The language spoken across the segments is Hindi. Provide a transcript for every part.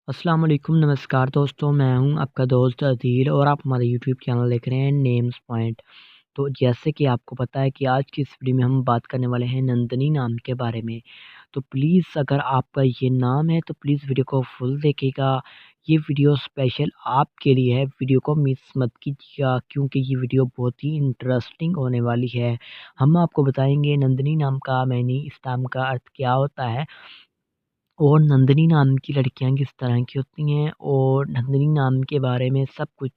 अस्सलाम वालेकुम नमस्कार दोस्तों, मैं हूं आपका दोस्त अदील और आप हमारे यूट्यूब चैनल देख रहे हैं नेम्स पॉइंट। तो जैसे कि आपको पता है कि आज की इस वीडियो में हम बात करने वाले हैं नंदनी नाम के बारे में। तो प्लीज़ अगर आपका ये नाम है तो प्लीज़ वीडियो को फुल देखिएगा। ये वीडियो स्पेशल आपके लिए है, वीडियो को मिस मत कीजिएगा क्योंकि ये वीडियो बहुत ही इंटरेस्टिंग होने वाली है। हम आपको बताएंगे नंदनी नाम का मैनी इस नाम का अर्थ क्या होता है और नंदिनी नाम की लड़कियां किस तरह की होती हैं और नंदिनी नाम के बारे में सब कुछ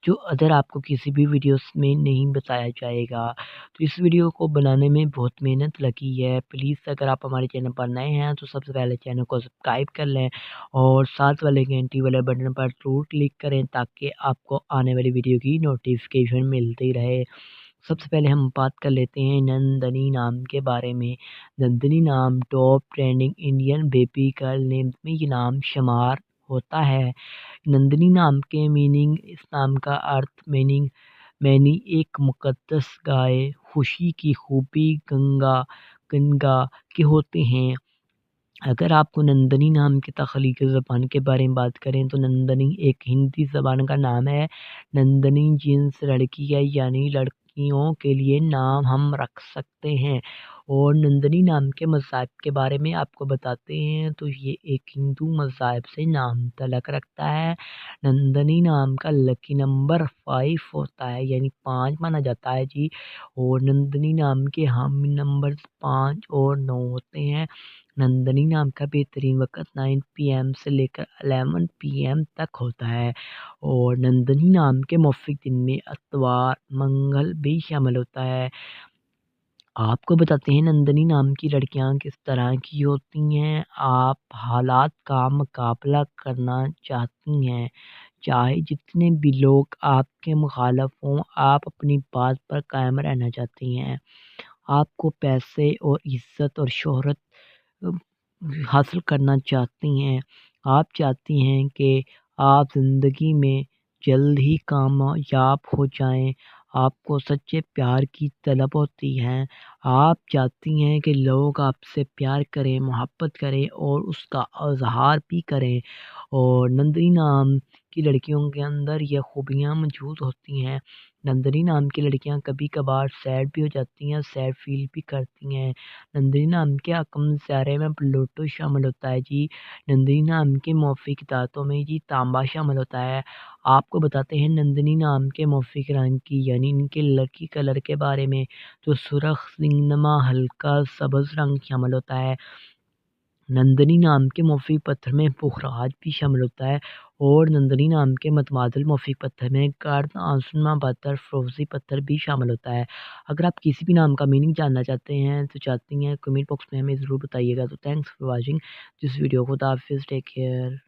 जो अदर आपको किसी भी वीडियोस में नहीं बताया जाएगा। तो इस वीडियो को बनाने में बहुत मेहनत लगी है। प्लीज़ अगर आप हमारे चैनल पर नए हैं तो सबसे पहले चैनल को सब्सक्राइब कर लें और साथ वाले घंटी वाले बटन पर ज़रूर क्लिक करें ताकि आपको आने वाली वीडियो की नोटिफिकेशन मिलती रहे। सबसे पहले हम बात कर लेते हैं नंदनी नाम के बारे में। नंदनी नाम top trending Indian baby girl names में ये नाम शुमार होता है। नंदनी नाम के मीनिंग इस नाम का अर्थ मीनिंग मैनी एक मुक़द्दस गाय, खुशी की खूबी गंगा गंगा के होते हैं। अगर आपको नंदनी नाम की तख्लीकी ज़बान के बारे में बात करें तो नंदनी एक हिंदी ज़बान का नाम है। नंदनी जिन्स लड़की है यानी लड़कियों के लिए नाम हम रख सकते हैं। और नंदनी नाम के मज़हब के बारे में आपको बताते हैं तो ये एक हिंदू मज़हब से नाम तलक रखता है। नंदनी नाम का लकी नंबर 5 होता है यानी 5 माना जाता है जी। और नंदनी नाम के हामी नंबर 5 और 9 होते हैं। नंदनी नाम का बेहतरीन वक़्त 9 पीएम से लेकर 11 पीएम तक होता है और नंदनी नाम के मौफ़िक दिन में इतवार, मंगल भी शामिल होता है। आपको बताते हैं नंदनी नाम की लड़कियाँ किस तरह की होती हैं। आप हालात का मुकाबला करना चाहती हैं, चाहे जितने भी लोग आपके मुखालिफ हों, आप अपनी बात पर कायम रहना चाहती हैं। आपको पैसे और इज़्ज़त और शोहरत अ, हासिल करना चाहती हैं। आप चाहती हैं कि आप ज़िंदगी में जल्द ही कामयाब हो जाएँ। आपको सच्चे प्यार की तलब होती है। आप चाहती हैं कि लोग आपसे प्यार करें, मोहब्बत करें और उसका इज़हार भी करें। और नंदिनी नाम की लड़कियों के अंदर ये खूबियाँ मौजूद होती हैं। नंदिनी नाम की लड़कियाँ कभी-कभार सैड भी हो जाती हैं, सैड फ़ील भी करती हैं। नंदिनी नाम के अक़म सितारे में प्लूटो शामिल होता है जी। नंदिनी नाम के मौफ़िक दाँतों में जी तांबा शामिल होता है। आपको बताते हैं नंदिनी नाम के मौफ़िक रंग की यानी इनके लकी कलर के बारे में। तो सुर्ख़, सिंगनमा, हल्का सब्ज़ रंग शामिल होता है। नंदनी नाम के मौफ़ी पत्थर में पुखराज भी शामिल होता है और नंदनी नाम के मतमादल मौफ़ी पत्थर में गर्द आसमा पत्थर फ़िरोज़ी पत्थर भी शामिल होता है। अगर आप किसी भी नाम का मीनिंग जानना चाहते हैं तो चाहती हैं कमेंट बॉक्स में हमें ज़रूर बताइएगा। तो thanks for watching this video. खुदा हाफ़िज़, टेक केयर।